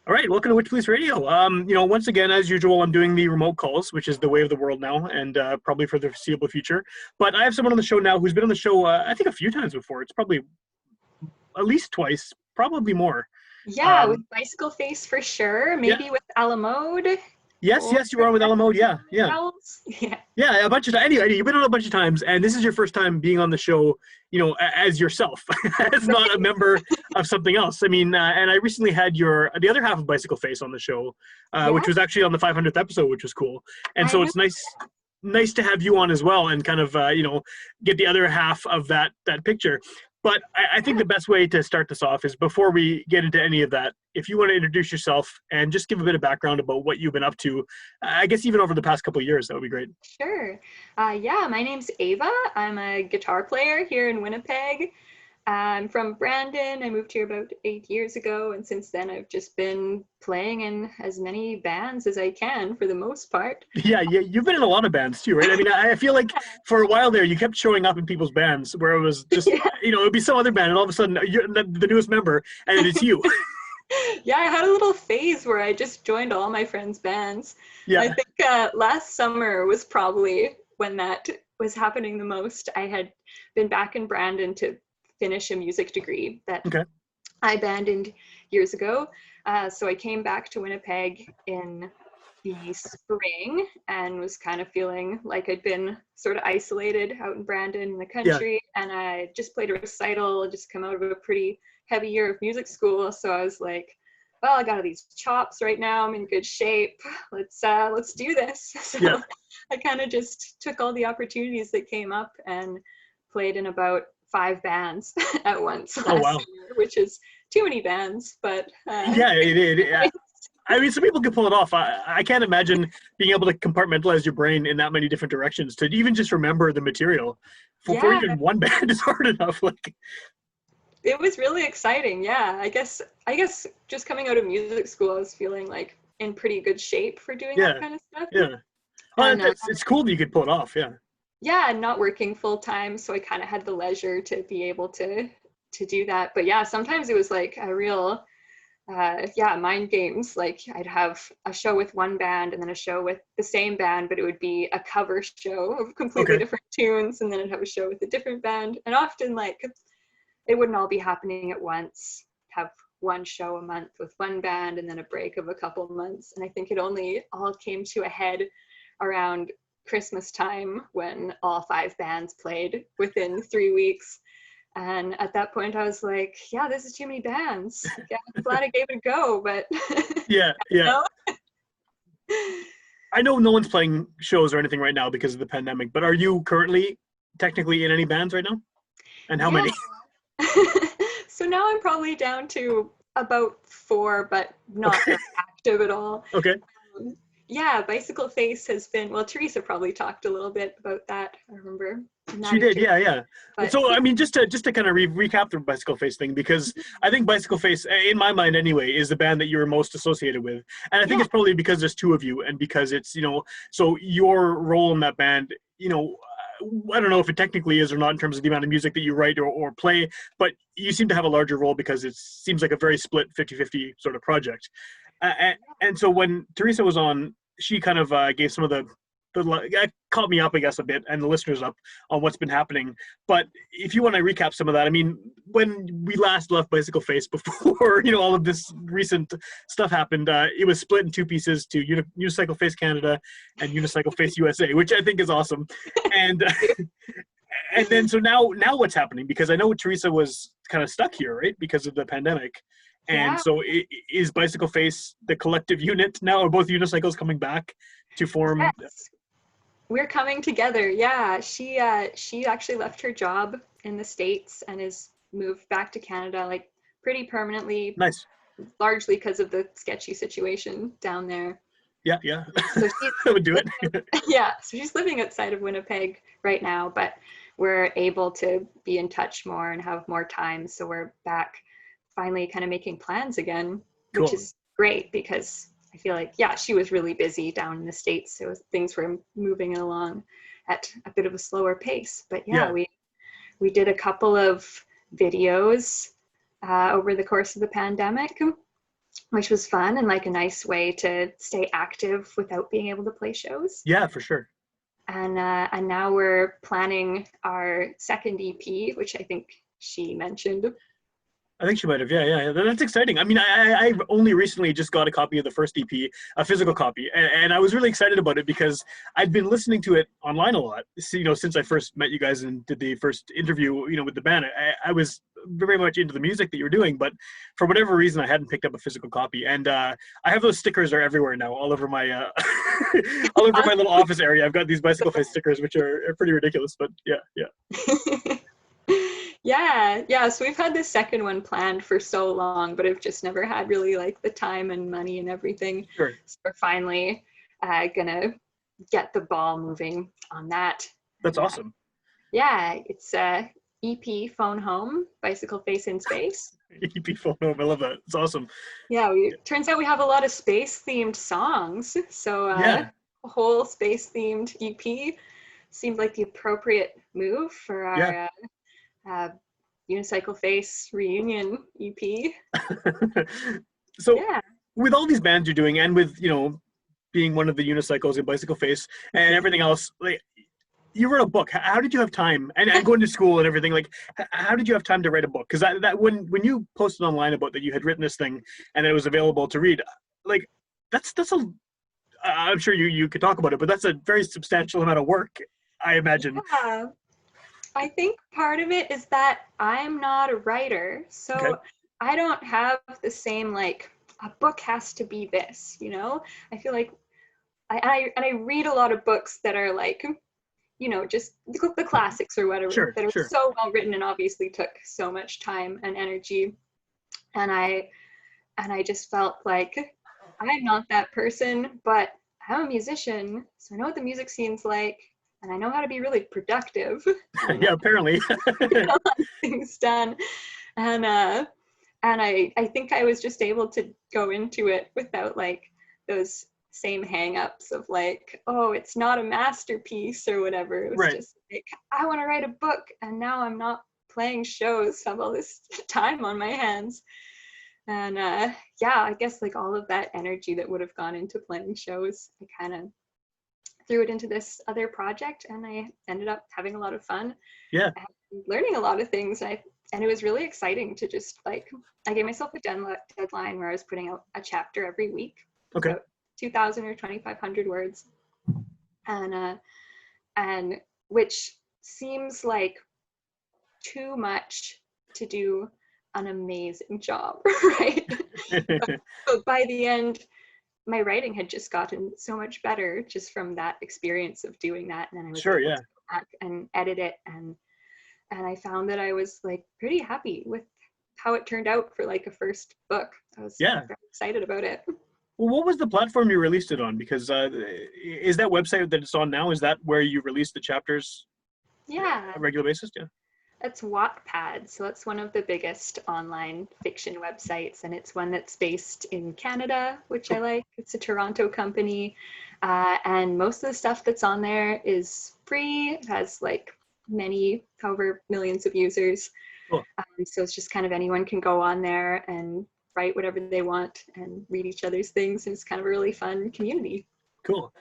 All right, welcome to Witchpolice Radio. Once again, as usual, I'm doing the remote calls, which is the way of the world now, and probably for the foreseeable future. But I have someone on the show now who's been on the show, I think, a few times before. It's probably at least twice, probably more. Yeah, with Um, Bicycle Face for sure. yeah, Maybe with Alamode yes, or yes, you were on with Alamo. Yeah, yeah, else. Yeah. yeah, a bunch of times. Anyway, you've been on a bunch of times, and this is your first time being on the show, as yourself, as not a member of something else. I mean, and I recently had the other half of Bicycle Face on the show, Yeah, which was actually on the 500th episode, which was cool. And I so remember. it's nice to have you on as well, and kind of get the other half of that picture. But I think the best way to start this off is, before we get into any of that, if you want to introduce yourself and just give a bit of background about what you've been up to, I guess even over the past couple of years, that would be great. Sure. Yeah, my name's Ava. I'm a guitar player here in Winnipeg. I'm from Brandon. I moved here about 8 years ago, and since then I've just been playing in as many bands as I can for the most part. Yeah, you've been in a lot of bands too, right? I mean, I feel like for a while there, you kept showing up in people's bands where it was just, Yeah. it would be some other band, and all of a sudden you're the newest member, and it's you. Yeah, I had a little phase where I just joined all my friends' bands. I Yeah. think last summer was probably when that was happening the most. I had been back in Brandon to finish a music degree that Okay. I abandoned years ago. So I came back to Winnipeg in the spring and was kind of feeling like I'd been sort of isolated out in Brandon in the Yeah. country. And I just played a recital, just come out of a pretty heavy year of music school. So I was like, well, I got all these chops right now. I'm in good shape. Let's do this. Yeah. So I kind of just took all the opportunities that came up and played in about 5 bands at once Oh last wow. year, which is too many bands, but Yeah, I mean, some people can pull it off. I can't imagine being able to compartmentalize your brain in that many different directions to even just remember the material. For yeah, even one band is hard enough. Like, it was really exciting. Yeah, I guess just coming out of music school, I was feeling like in pretty good shape for doing that yeah, kind of stuff. yeah. Well, And it's cool that you could pull it off. Yeah. yeah, not working full time, so I kind of had the leisure to be able to do that. But yeah, sometimes it was like a real mind games. Like I'd have a show with one band and then a show with the same band, but it would be a cover show of completely Okay. different tunes, and then I'd have a show with a different band. And often like it wouldn't all be happening at once. Have one show a month with one band and then a break of a couple months. And I think it only all came to a head around Christmas time when all 5 bands played within 3 weeks. And at that point, I was like, yeah, this is too many bands. Yeah, I'm glad I gave it a go, but Yeah, yeah. no. I know no one's playing shows or anything right now because of the pandemic, but are you currently technically in any bands right now? And how Yeah. many? So now I'm probably down to about 4, but not Okay. very active at all. Okay. Yeah, Bicycle Face has been, well, Teresa probably talked a little bit about that. I remember in that She did, interview. yeah, yeah. But So, yeah, I mean, just to kind of recap the Bicycle Face thing, because I think Bicycle Face, in my mind anyway, is the band that you're most associated with, and I think yeah, it's probably because there's 2 of you, and because it's so your role in that band, I don't know if it technically is or not in terms of the amount of music that you write or play, but you seem to have a larger role because it seems like a very split 50-50 sort of project. And so when Teresa was on, she kind of gave some of the caught me up, I guess, a bit, and the listeners up on what's been happening. But if you want to recap some of that, I mean, when we last left Bicycle Face before all of this recent stuff happened, it was split in 2 pieces to Unicycle Face Canada and Unicycle Face USA, which I think is awesome. And and then so now what's happening? Because I know Teresa was kind of stuck here, right, because of the pandemic. And yeah. so is Bicycle Face the collective unit now? Are both unicycles coming back to form? Yes. We're coming together. Yeah, she actually left her job in the States and has moved back to Canada, like pretty permanently, Nice. largely because of the sketchy situation down there. Yeah, yeah. So she's I would do it. yeah, so she's living outside of Winnipeg right now, but we're able to be in touch more and have more time. So we're back finally kind of making plans again, which Cool. is great because I feel like, yeah, she was really busy down in the States. So things were moving along at a bit of a slower pace. But yeah, Yeah. we did a couple of videos over the course of the pandemic. which was fun and like a nice way to stay active without being able to play shows. Yeah, for sure. And now we're planning our second EP, which I think she mentioned. I think she might have. Yeah, yeah, yeah. That's exciting. I mean, I've only recently just got a copy of the first EP, a physical copy, and I was really excited about it because I'd been listening to it online a lot. You know, since I first met you guys and did the first interview, you know, with the band, I was very much into the music that you were doing, but for whatever reason, I hadn't picked up a physical copy, and I have those stickers are everywhere now, all over my all over my little office area. I've got these bicycle face stickers, which are pretty ridiculous, but yeah, yeah. Yeah. So we've had this second one planned for so long, but I've just never had really like the time and money and everything. Sure. So we're finally gonna get the ball moving on that. That's awesome. Yeah, it's EP Phone Home, Bicycle Face in Space. EP phone home. I love that. It's awesome. Yeah, turns out we have a lot of space themed songs. So Yeah. a whole space themed EP seemed like the appropriate move for our Unicycle Face reunion EP. So Yeah. with all these bands you're doing, and with, you know, being one of the unicycles in Bicycle Face and everything else, like, you wrote a book. How did you have time, and going to school and everything, like, how did you have time to write a book? Because that when you posted online about that you had written this thing and it was available to read, like, that's a, I'm sure you could talk about it, but that's a very substantial amount of work, I imagine. Yeah. I think part of it is that I'm not a writer, so Okay. I don't have the same, like, a book has to be this, you know? I feel like I read a lot of books that are like, you know, just the classics or whatever, Sure, that are sure. so well written and obviously took so much time and energy. And I just felt like I'm not that person, but I'm a musician, so I know what the music scene's like, and I know how to be really productive. Yeah, apparently. Things done. And I think I was just able to go into it without like those same hang-ups of like, oh, it's not a masterpiece or whatever. It was Right. just like, I want to write a book, and now I'm not playing shows, I have all this time on my hands. And yeah, I guess like all of that energy that would have gone into playing shows, I kind of threw it into this other project, and I ended up having a lot of fun. Yeah. And learning a lot of things. And it was really exciting to just like, I gave myself a deadline where I was putting out a chapter every week. Okay. So 2,000 or 2,500 words. And which seems like too much to do an amazing job, right? But by the end, my writing had just gotten so much better just from that experience of doing that. And then I was Sure, able yeah. to go back and edit it, and I found that I was like pretty happy with how it turned out for like a first book. I was Yeah. very excited about it. Well, what was the platform you released it on? Because is that website that it's on now, is that where you release the chapters Yeah, on a regular basis? Yeah. that's Wattpad. So that's one of the biggest online fiction websites, and it's one that's based in Canada, which I like. It's a Toronto company, and most of the stuff that's on there is free. It has like however millions of users. Cool. So it's just kind of anyone can go on there and write whatever they want and read each other's things, and it's kind of a really fun community. Cool.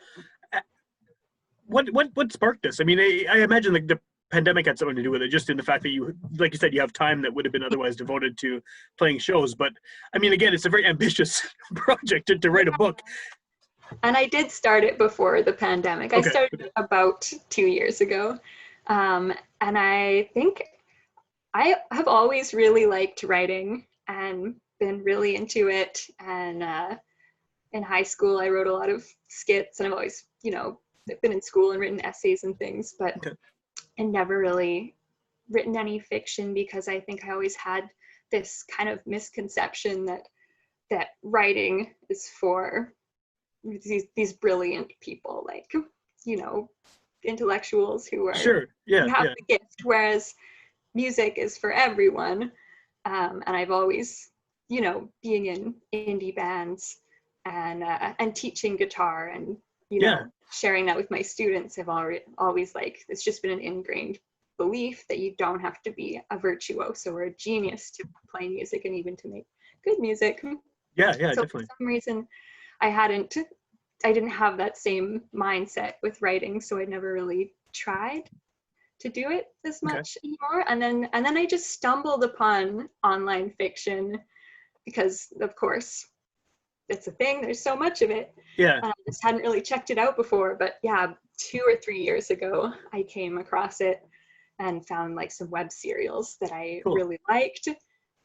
What sparked this? I mean, I imagine like the pandemic had something to do with it, just in the fact that you, like you said, you have time that would have been otherwise devoted to playing shows. But I mean, again, it's a very ambitious project to write a book. And I did start it before the pandemic. I started it about 2 years ago. And I think I have always really liked writing and been really into it. And in high school, I wrote a lot of skits, and I've always, you know, been in school and written essays and things, but I never really written any fiction, because I think I always had this kind of misconception that writing is for these brilliant people, like, you know, intellectuals who are Sure. Yeah. who have Yeah. the gift, whereas music is for everyone. And I've always, you know, being in indie bands and teaching guitar, and you know, sharing that with my students, I've always like, it's just been an ingrained belief that you don't have to be a virtuoso or a genius to play music and even to make good music. Yeah, So for definitely. some reason, I didn't have that same mindset with writing, so I never really tried to do it as Okay. much anymore. And then I just stumbled upon online fiction because, of course, it's a thing. There's so much of it. Yeah. And I just hadn't really checked it out before. But yeah, 2 or 3 years ago, I came across it and found like some web serials that I Cool. really liked.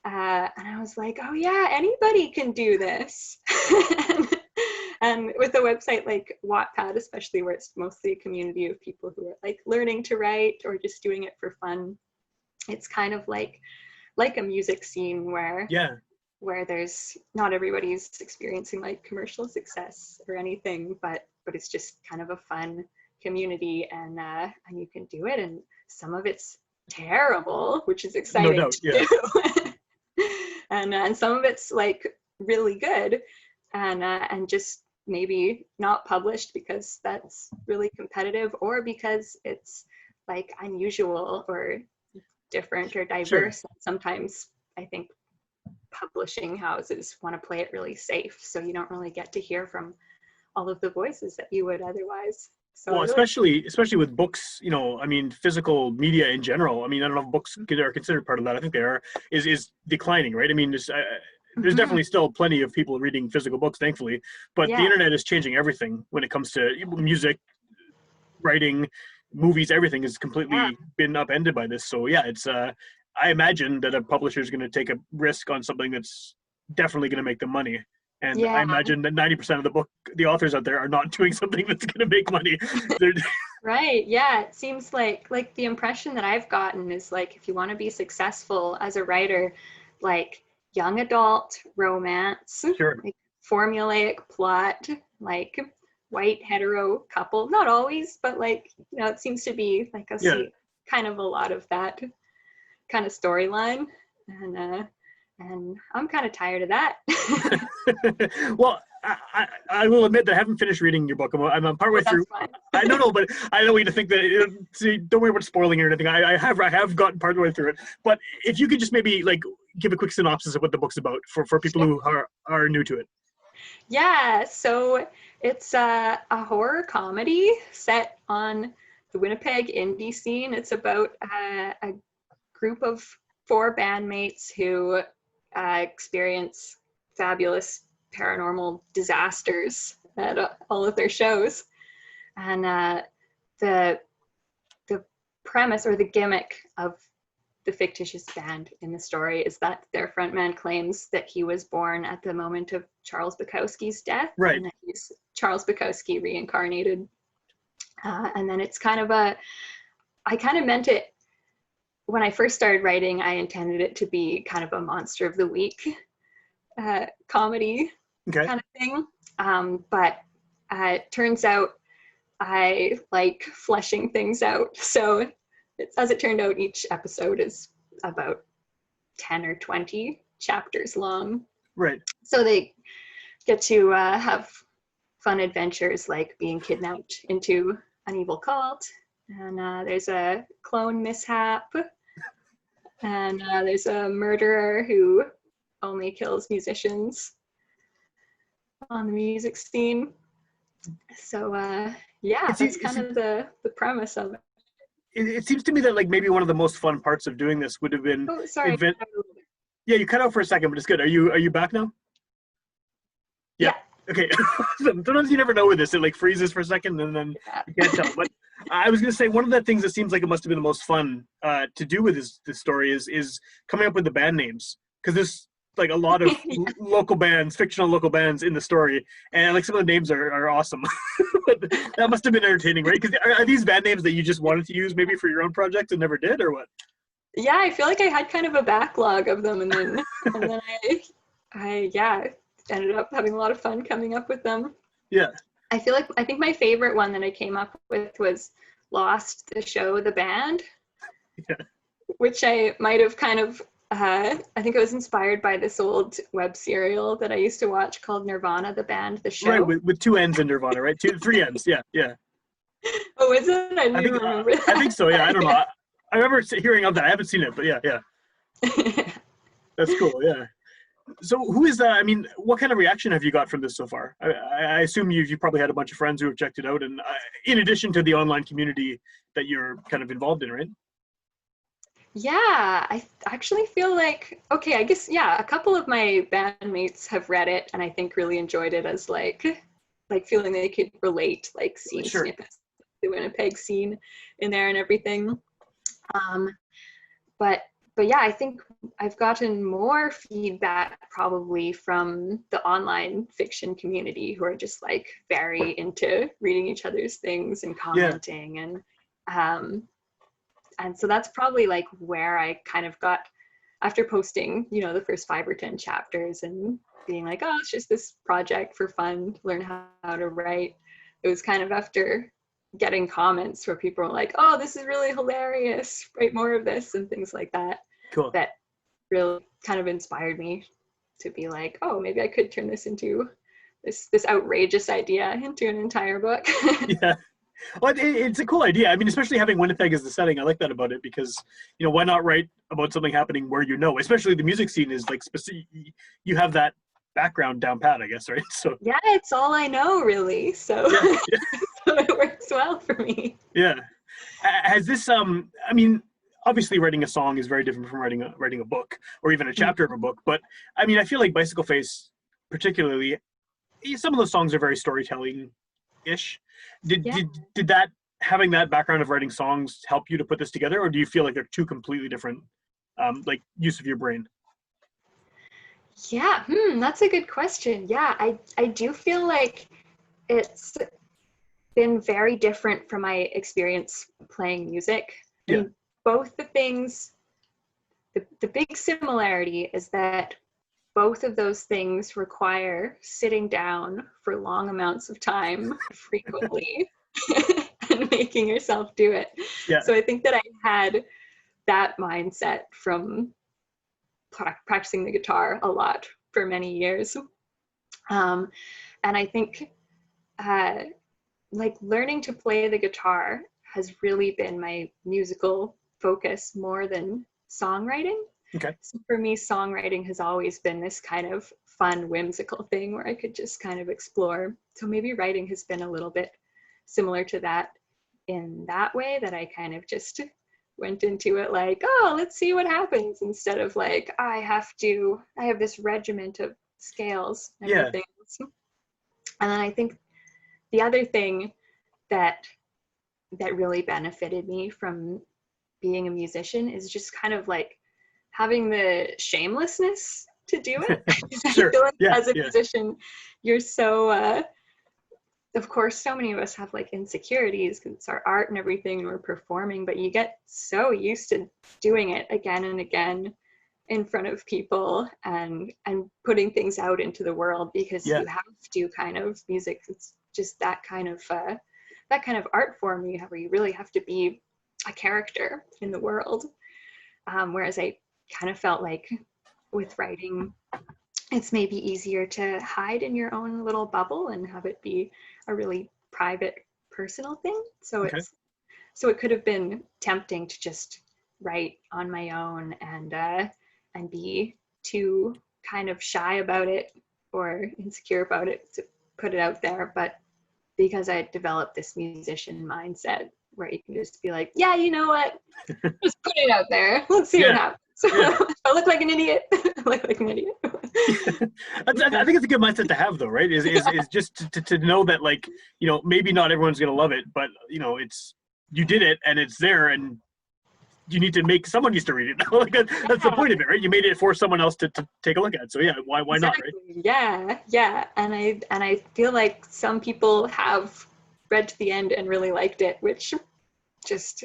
And I was like, oh yeah, anybody can do this. And with a website like Wattpad, especially where it's mostly a community of people who are like learning to write or just doing it for fun, it's kind of like a music scene Yeah. where there's not everybody's experiencing like commercial success or anything, but it's just kind of a fun community, and you can do it. And some of it's terrible, which is No exciting doubt. Yeah. to do. And some of it's like really good, and just maybe not published because that's really competitive, or because it's like unusual or different or Sure. diverse. Sometimes I think publishing houses want to play it really safe, so you don't really get to hear from all of the voices that you would otherwise. So I Well, really, especially with books, I mean, physical media in general. I mean, I don't know if books are considered part of that. I think they are. Is declining, right? I mean, there's Mhm. definitely still plenty of people reading physical books, thankfully. But the Yeah, internet is changing everything when it comes to music, writing, movies. Everything has yeah, completely been upended by this. So yeah, it's. I imagine that a publisher is going to take a risk on something that's definitely going to make them money. And I yeah. imagine that 90% of the authors out there are not doing something that's going to make money. They're, Right. Yeah. It seems like the impression that I've gotten is like if you want to be successful as a writer, like young adult romance, sure. like formulaic plot, like white hetero couple. Not always, but like, it seems to be like I Yeah. see kind of a lot of that kind of storyline. And I'm kind of tired of that. Well, I will admit that I haven't finished reading your book. I'm Oh, partway through. that's fine. I don't know, but I don't want you to think that. See, don't worry about spoiling it or anything. I have gotten partway through it. But if you could just maybe like give a quick synopsis of what the book's about for people Sure. who are new to it. Yeah, so it's a horror comedy set on the Winnipeg indie scene. It's about a group of four bandmates who experience fabulous paranormal disasters at all of their shows. And the the premise or the gimmick of the fictitious band in the story is that their frontman claims that he was born at the moment of Charles Bukowski's death, Right. and that he's Charles Bukowski reincarnated. And then I kind of meant it when I first started writing. I intended it to be kind of a monster of the week comedy Okay. kind of thing. But it turns out I like fleshing things out. So as it turned out, each episode is about 10 or 20 chapters long. Right. So they get to have fun adventures like being kidnapped into an evil cult. And there's a clone mishap. And there's a murderer who only kills musicians on the music scene. So yeah, It's that's it's kind of the premise of it. it seems to me that like maybe one of the most fun parts of doing this would have been Oh, sorry. invent. Yeah, you cut out for a second, but it's good. Are you back now? Yeah. Yeah. Okay. Sometimes you never know with this. It like freezes for a second and then Yeah. you can't tell. But I was gonna say one of the things that seems like it must have been the most fun to do with this story is coming up with the band names, because there's like a lot of local bands, fictional local bands in the story, and like some of the names are awesome. But that must have been entertaining, right? Because are these band names that you just wanted to use maybe for your own projects and never did, or what? Yeah, I feel like I had kind of a backlog of them, and then I yeah ended up having a lot of fun coming up with them. Yeah. I think my favorite one that I came up with was Lost, the show, the band, Yeah. which I might have kind of I think it was inspired by this old web serial that I used to watch called Nirvana, the band, the Right. show. With two N's in Nirvana, right? Three N's. Yeah. Yeah. Oh, is it? I didn't I think even remember I think so. Yeah. I don't know. that. I remember hearing of that. I haven't seen it, but yeah. That's cool. Yeah. So who is that? I mean, what kind of reaction have you got from this so far? I assume you've probably had a bunch of friends who have checked it out, and in addition to the online community that you're kind of involved in, right? Yeah, I actually feel like, okay, I guess, yeah, a couple of my bandmates have read it and I think really enjoyed it as like feeling they could relate, like seeing Sure. snippets of the Winnipeg scene in there and everything. Um, but but yeah, I think I've gotten more feedback probably from the online fiction community who are just like very into reading each other's things and Yeah. commenting um and so that's probably like where I kind of got after posting, you know, the first 5 or 10 chapters and being like, oh, it's just this project for fun, learn how to write. It was kind of after getting comments where people were like, oh, this is really hilarious, write more of this and things like that, Cool. that really kind of inspired me to be like, oh, maybe I could turn this into this outrageous idea into an entire book. Yeah. Well, it's a cool idea. I mean, especially having Winnipeg as the setting. I like that about it because, why not write about something happening where especially the music scene is like specific. You have that background down pat, I guess, right? So Yeah, it's all I know really. So, yeah, yeah, so it works well for me. yeah. Has this? I mean, obviously, writing a song is very different from writing a book or even a chapter of a book. But I mean, I feel like Bicycle Face, particularly, some of those songs are very storytelling ish. Did Yeah. did did that having that background of writing songs help you to put this together, or do you feel like they're two completely different, like use of your brain? Yeah, that's a good question. Yeah, I do feel like it's been very different from my experience playing music. I Yeah, mean, both the things, the big similarity is that both of those things require sitting down for long amounts of time frequently and making yourself do it. yeah, So I think that I had that mindset from practicing the guitar a lot for many years. Um, and I think uh, like learning to play the guitar has really been my musical focus more than songwriting. okay, So for me, songwriting has always been this kind of fun, whimsical thing where I could just kind of explore. So maybe writing has been a little bit similar to that in that way, that I kind of just went into it like, oh, let's see what happens, instead of like, I have this regiment of scales and yeah, everything. And then I think the other thing that really benefited me from being a musician is just kind of like having the shamelessness to do it. I sure, feel like yeah, as a yeah, musician, you're so of course, so many of us have like insecurities because it's our art and everything, and we're performing, but you get so used to doing it again and again in front of people and putting things out into the world, because yeah, you have to kind of music. It's just that kind of art form where you really have to be a character in the world. Whereas I kind of felt like with writing, it's maybe easier to hide in your own little bubble and have it be a really private, personal thing. So okay, it could have been tempting to just write on my own and be too kind of shy about it or insecure about it to put it out there. But because I developed this musician mindset where you can just be like, yeah, you know what? Just put it out there. Let's see what yeah, happens. So yeah. if I look like an idiot, I look like an idiot. I think it's a good mindset to have, though, right? Is just to know that, like, maybe not everyone's gonna love it, but it's you did it and it's there, and you need to make someone needs to read it. Like that's the Yeah, point of it, right? You made it for someone else to take a look at. So yeah, why not, right? exactly. Yeah. And I feel like some people have read to the end and really liked it, which just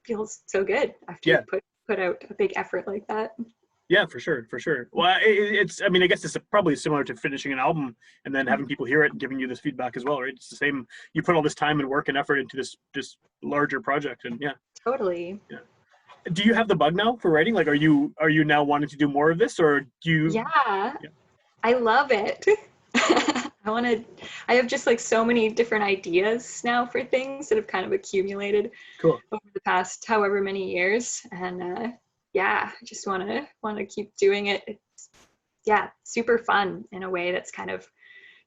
feels so good after you Yeah, put out a big effort like that. yeah, for sure, for sure. Well, it's I mean, I guess it's probably similar to finishing an album and then having people hear it and giving you this feedback as well, right? It's the same. You put all this time and work and effort into this larger project, and yeah, Totally. yeah. Do you have the bug now for writing? Like, are you now wanting to do more of this, or do you? Yeah, Yeah, I love it. I have just like so many different ideas now for things that have kind of accumulated cool. over the past however many years. And yeah, I just want to keep doing it. yeah, super fun in a way that's kind of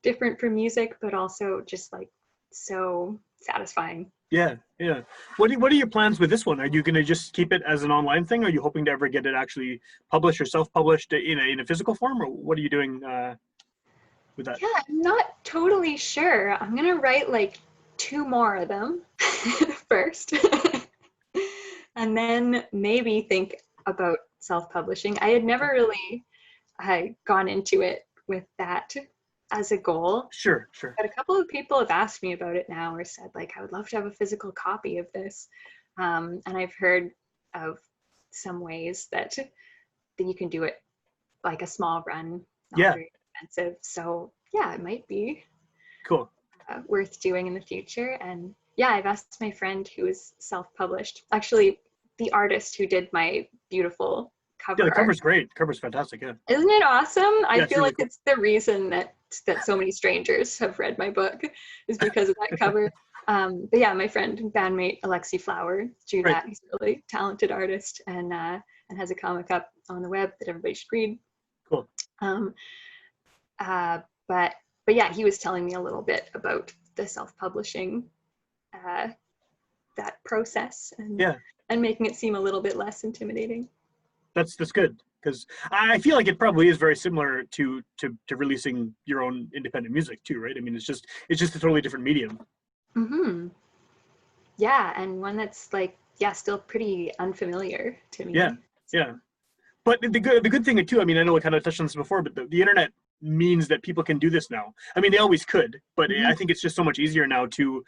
different from music, but also just like so satisfying. Yeah, yeah. What are your plans with this one? Are you going to just keep it as an online thing? Are you hoping to ever get it actually published or self-published in a physical form, or what are you doing with that? Yeah, I'm not totally sure. I'm gonna write like two more of them first, and then maybe think about self-publishing. I had never really gone into it with that as a goal, Sure, sure. but a couple of people have asked me about it now or said like I would love to have a physical copy of this. And I've heard of some ways that you can do it like a small run, not Yeah, very expensive. So yeah, it might be cool. worth doing in the future. And yeah, I've asked my friend who is self-published, actually the artist who did my beautiful Yeah, cover the art. cover's great. Cover's fantastic. Yeah, Isn't it awesome? I yeah, it's feel really like cool. it's the reason that so many strangers have read my book is because of that cover. But yeah, my friend and bandmate Alexi Flower drew Right. that. He's a really talented artist and has a comic up on the web that everybody should read. Cool. Um, uh, but yeah, he was telling me a little bit about the self-publishing uh, that process Yeah, and making it seem a little bit less intimidating. that's good because I feel like it probably is very similar to releasing your own independent music too, right? I mean, it's just a totally different medium. Hmm. Yeah, and one that's like, yeah, still pretty unfamiliar to Yeah, me. yeah. But the good thing too, I mean, I know I kind of touched on this before, but the internet means that people can do this now. I mean, they always could, but Mhm. I think it's just so much easier now to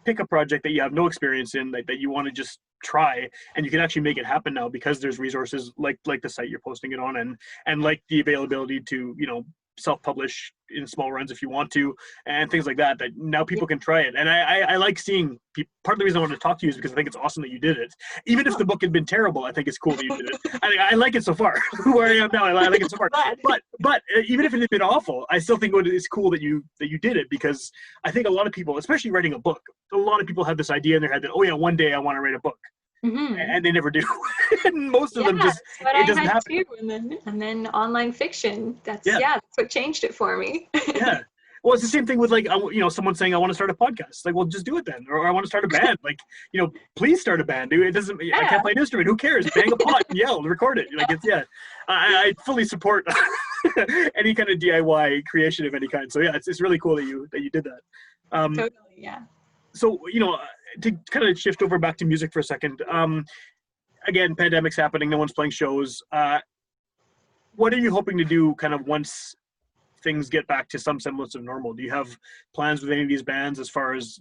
pick a project that you have no experience in, that you want to just try, and you can actually make it happen now because there's resources like the site you're posting it on, and like the availability to self-publish in small runs if you want to, and things like that now Yeah. people can try it. And I like seeing people. Part of the reason I wanted to talk to you is because I think it's awesome that you did it. Even if Oh, the book had been terrible, I think it's cool that you did it. I like it so far. Where I am now, I like it so far. glad. But even if it had been awful, I still think it's cool that you did it, because I think a lot of people, especially writing a book, a lot of people have this idea in their head that, oh yeah, one day I want to write a book, Hmm. and they never do. And most of Yeah, them just, that's what it I doesn't had happen. too. And then online fiction. That's Yeah, yeah, that's what changed it for me. yeah. Well, it's the same thing with like someone saying I want to start a podcast. Like, well, just do it then. Or I want to start a band. Like, please start a band. It doesn't. I Yeah, can't play an instrument. Who cares? Bang a pot and yell, record it. Like, it's, yeah. I fully support any kind of DIY creation of any kind. So yeah, it's really cool that you did that. Um, totally. Yeah. so to kind of shift over back to music for a second. Again, pandemic's happening. No one's playing shows. What are you hoping to do kind of once things get back to some semblance of normal? Do you have plans with any of these bands as far as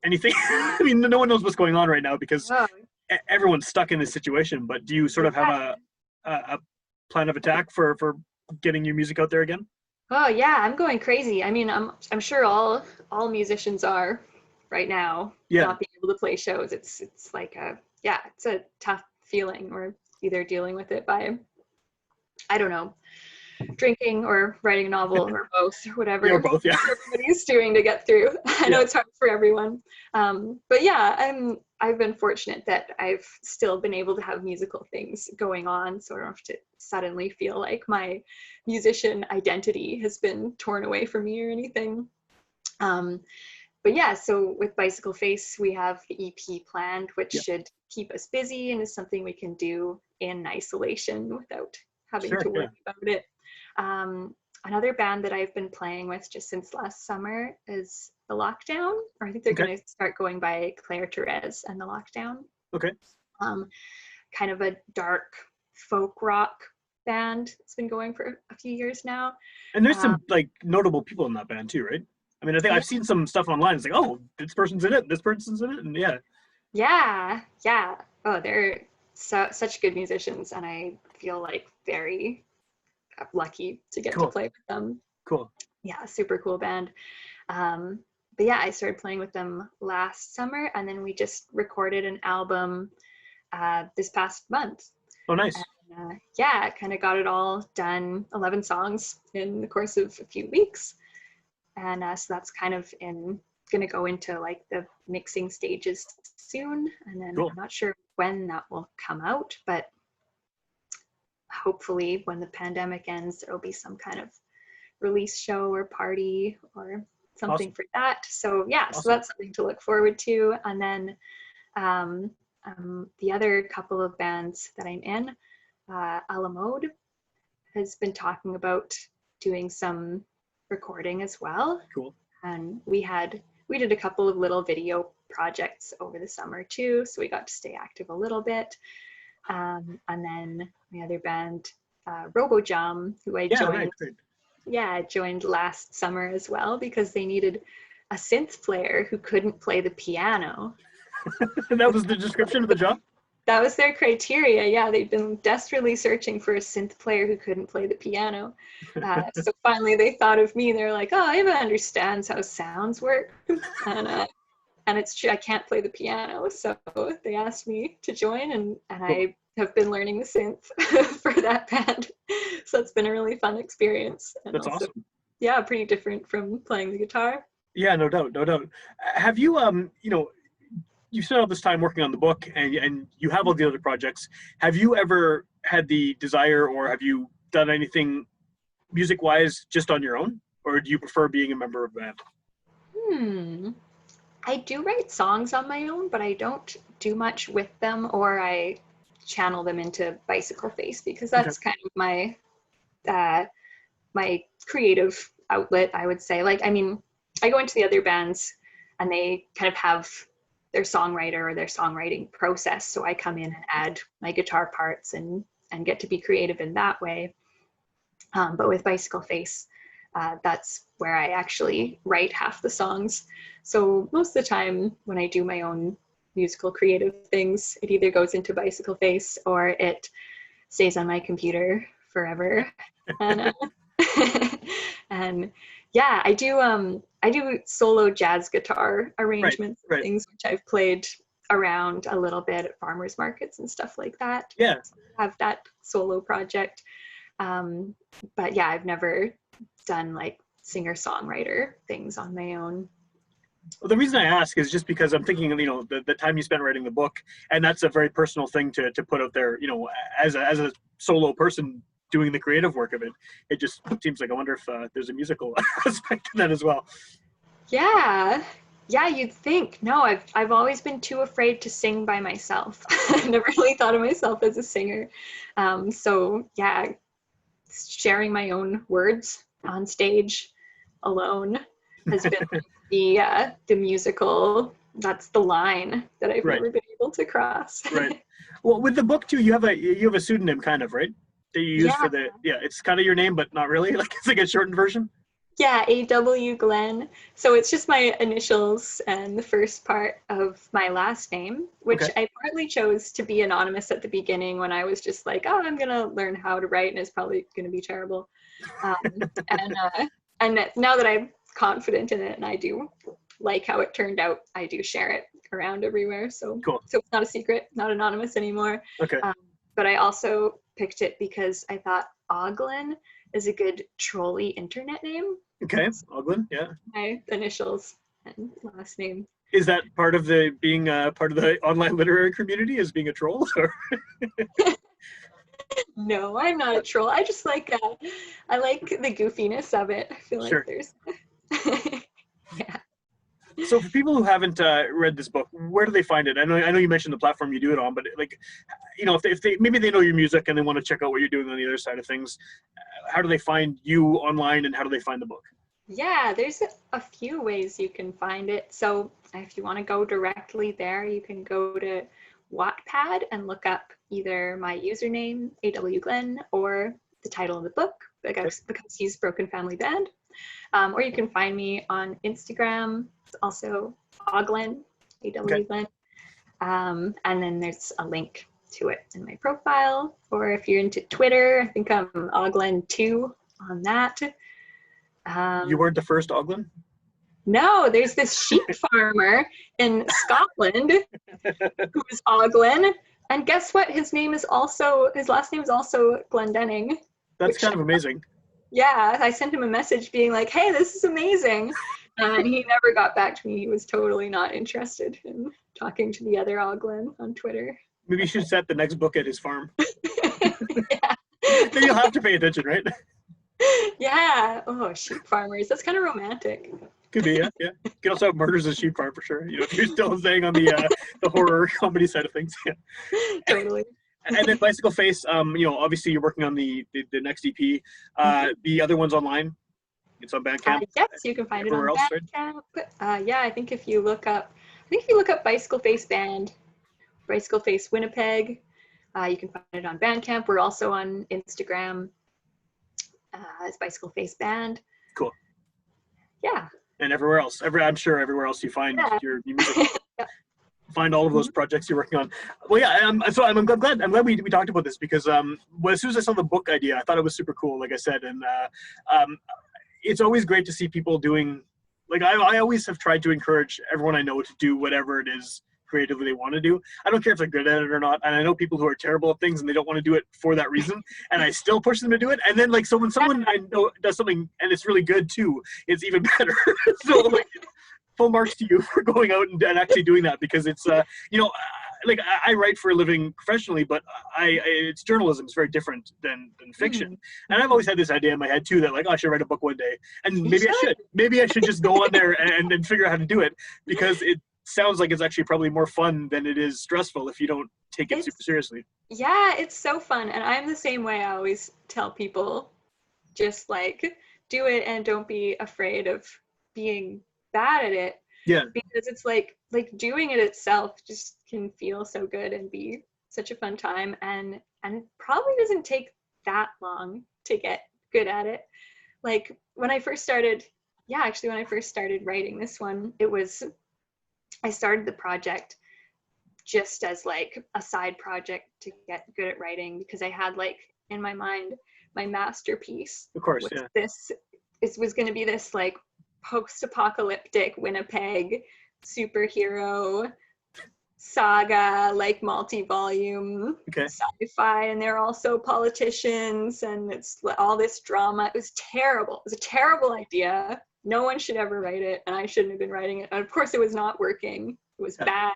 anything? I mean, no one knows what's going on right now because Oh, everyone's stuck in this situation. But do you sort of have yeah. a plan of attack for getting your music out there again? Oh yeah, I'm going crazy. I mean, I'm sure all musicians are right now Yeah, not being able to play shows. It's like it's a tough feeling. We're either dealing with it by, I don't know, drinking or writing a novel or both or yeah, or whatever both. Yeah, everybody's doing to get through. I know yeah, it's hard for everyone. But yeah, I've been fortunate that I've still been able to have musical things going on, so I don't have to suddenly feel like my musician identity has been torn away from me or anything. Um, but yeah, so with Bicycle Face, we have the EP planned, which yeah. should keep us busy and is something we can do in isolation without having Sure. to Yeah. worry about it. Another band that I've been playing with just since last summer is The Lockdown, or I think they're Okay. going to start going by Claire Therese and The Lockdown. Okay. Um, kind of a dark folk rock band. It's been going for a few years now. And there's Um, some like notable people in that band too, right? I mean, I think yeah, I've seen some stuff online. It's like, oh, this person's in it. This person's in it, and yeah, yeah. Oh, they're such good musicians, and I feel like very lucky to get to cool, play with them. cool. Yeah, super cool band. Um, but yeah, I started playing with them last summer, and then we just recorded an album this past month. Oh, nice. Yeah, kind of got it all done, 11 songs in the course of a few weeks. And so that's kind of going to go into like the mixing stages soon. And then Cool. I'm not sure when that will come out, but hopefully when the pandemic ends, there'll be some kind of release show or party or something Awesome. for that. So yeah, so Awesome. that's something to look forward to. And then the other couple of bands that I'm in, Alamode has been talking about doing some recording as well. Cool. And we did a couple of little video projects over the summer too, so we got to stay active a little bit. And then my other band, RoboJam, who I Yeah, joined, right, great. I joined last summer as well because they needed a synth player who couldn't play the piano. That was the description of the job? That was their criteria. Yeah, they'd been desperately searching for a synth player who couldn't play the piano. So finally they thought of me. They're like, oh, Ava understands how sounds work. And it's true, I can't play the piano. So they asked me to join, and Cool. I have been learning the synth for that band. So it's been a really fun experience. And That's also, awesome. yeah, pretty different from playing the guitar. Yeah, no doubt, no doubt. Have you, you spent all this time working on the book, and you have all the other projects. Have you ever had the desire, or have you done anything music-wise just on your own, or do you prefer being a member of a band? I do write songs on my own, but I don't do much with them, or I channel them into Bicycle Face because that's kind of my my creative outlet, I would say. Like, I mean, I go into the other bands and they kind of have their songwriter or their songwriting process. So I come in and add my guitar parts and get to be creative in that way. But with Bicycle Face, that's where I actually write half the songs. So most of the time when I do my own musical creative things, it either goes into Bicycle Face or it stays on my computer forever. And and yeah, I do solo jazz guitar arrangements and things, which I've played around a little bit at farmers markets and stuff like that. Yeah. So I have that solo project. But yeah, I've never done like singer-songwriter things on my own. Well, the reason I ask is just because I'm thinking of, the time you spent writing the book, and that's a very personal thing to put out there, as a solo person doing the creative work of it. It just seems like, I wonder if there's a musical aspect to that as well. Yeah, you'd think. No, I've always been too afraid to sing by myself. I never really thought of myself as a singer. So yeah, sharing my own words on stage alone has been the musical, that's the line that I've never been able to cross. Right. Well, with the book too, you have a pseudonym kind of, right? That you use for it's kind of your name, but not really. Like, it's like a shortened version. Yeah, AW Glenn. So it's just my initials and the first part of my last name, which I partly chose to be anonymous at the beginning when I was just like, oh, I'm going to learn how to write and it's probably going to be terrible. And now that I'm confident in it and I do like how it turned out, I do share it around everywhere. So, so it's not a secret, not anonymous anymore. Okay. But I also picked it because I thought Oglin is a good trolley internet name. Okay, Oglin, yeah. My initials and last name. Is that part of being part of the online literary community, is being a troll? Or? No, I'm not a troll. I just like I like the goofiness of it. I feel like there's yeah. So for people who haven't read this book, where do they find it? I know you mentioned the platform you do it on, but like, if they maybe they know your music and they want to check out what you're doing on the other side of things, how do they find you online and how do they find the book? Yeah, there's a few ways you can find it. So if you want to go directly there, you can go to Wattpad and look up either my username, AW Glenn, or the title of the book, because he's Broken Family Band. Or you can find me on Instagram. It's also Oglen, AW Glenn. And then there's a link to it in my profile. Or if you're into Twitter, I think I'm Oglen2 on that. You weren't the first Oglin? No, there's this sheep farmer in Scotland who is Oglin. And guess what? His last name is also Glendinning. That's kind of amazing. Yeah, I sent him a message being like, hey, this is amazing. And he never got back to me. He was totally not interested in talking to the other Oglin on Twitter. Maybe you should set the next book at his farm. Then you'll have to pay attention, right? Yeah. Oh, sheep farmers. That's kind of romantic. Could be, yeah, yeah. You could also have murders as sheep farm for sure. You know, if you're still staying on the horror comedy side of things. Yeah. Totally. And then Bicycle Face, you know, obviously you're working on the next EP. The other one's online. It's on Bandcamp. Yes, you can find it on Everywhere else, right? Bandcamp. Yeah, I think if you look up Bicycle Face Band, Bicycle Face Winnipeg, you can find it on Bandcamp. We're also on Instagram as Bicycle Face Band. Cool. Yeah. And everywhere else, I'm sure everywhere else you find your music. Yeah. Find all of those projects you're working on. Well, yeah. So I'm glad we talked about this because well, as soon as I saw the book idea, I thought it was super cool. Like I said, and it's always great to see people doing. Like I always have tried to encourage everyone I know to do whatever it is creatively they want to do. I don't care if they're good at it or not. And I know people who are terrible at things and they don't want to do it for that reason. And I still push them to do it. And then like so when someone I know does something and it's really good too, it's even better. So like full marks to you for going out and actually doing that because it's you know, like I write for a living professionally, but it's journalism. It's very different than fiction. And I've always had this idea in my head too that like, oh, I should write a book one day, and maybe I should just go on there and figure out how to do it because it sounds like it's actually probably more fun than it is stressful if you don't take it super seriously. Yeah, it's so fun, and I'm the same way. I always tell people, just like do it and don't be afraid of being bad at it. Yeah. Because it's like doing it itself just can feel so good and be such a fun time, and it probably doesn't take that long to get good at it. Like when I first started writing this one, I started the project just as like a side project to get good at writing because I had like in my mind my masterpiece. Of course, was going to be this like post-apocalyptic Winnipeg superhero saga, like multi-volume sci-fi, and they're also politicians, and it's all this drama. It was terrible. It was a terrible idea. No one should ever write it, and I shouldn't have been writing it. And of course, it was not working. It was bad.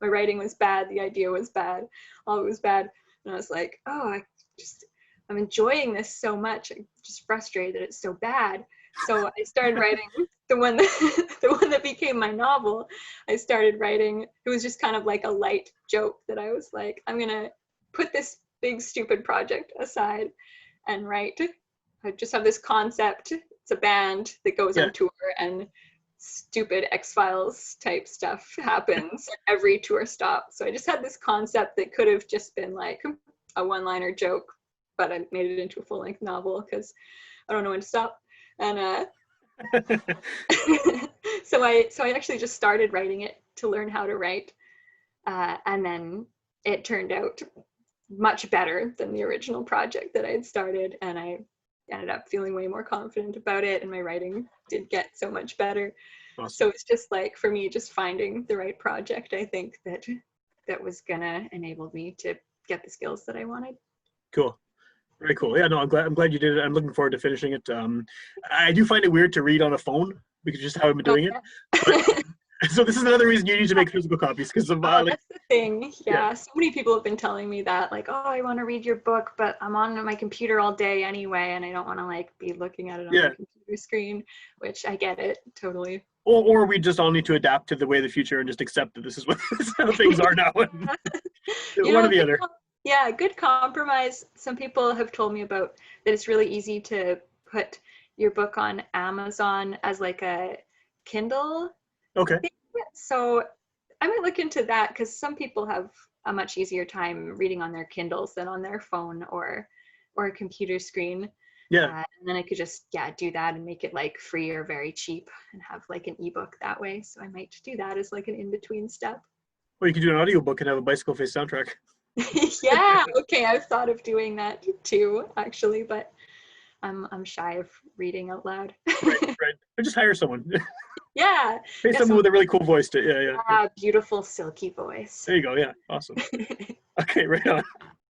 My writing was bad. The idea was bad. All of it was bad. And I was like, oh, I'm enjoying this so much. I'm just frustrated that it's so bad. So I started writing the one that became my novel. I started writing. It was just kind of like a light joke that I was like, I'm gonna put this big stupid project aside and write. I just have this concept. It's a band that goes on tour and stupid X-Files type stuff happens every tour stop. So I just had this concept that could have just been like a one-liner joke, but I made it into a full-length novel because I don't know when to stop. And so I actually just started writing it to learn how to write, and then it turned out much better than the original project that I had started, and I ended up feeling way more confident about it, and my writing did get so much better. Awesome. So it's just like, for me, just finding the right project, I think that was gonna enable me to get the skills that I wanted. Cool. Very cool. Yeah, no, I'm glad you did it. I'm looking forward to finishing it. I do find it weird to read on a phone because just how I've been doing it. But, so this is another reason you need to make physical copies because of that's the thing. Yeah, so many people have been telling me that, like, oh, I want to read your book, but I'm on my computer all day anyway, and I don't want to like be looking at it on my computer screen. Which I get it totally. Or we just all need to adapt to the way of the future and just accept that this is how things are now. One or the other. Yeah, good compromise. Some people have told me about that it's really easy to put your book on Amazon as like a Kindle. Okay. thing. So I might look into that because some people have a much easier time reading on their Kindles than on their phone or a computer screen. Yeah. And then I could just do that and make it like free or very cheap and have like an ebook that way. So I might do that as like an in-between step. Or you could do an audiobook and have a Bicycle Face soundtrack. Yeah, okay, I've thought of doing that too, actually, but I'm shy of reading out loud. Right. Or just hire someone. Yeah. Pay someone with a really cool voice to, Beautiful, silky voice. There you go, yeah, awesome. Okay, right on.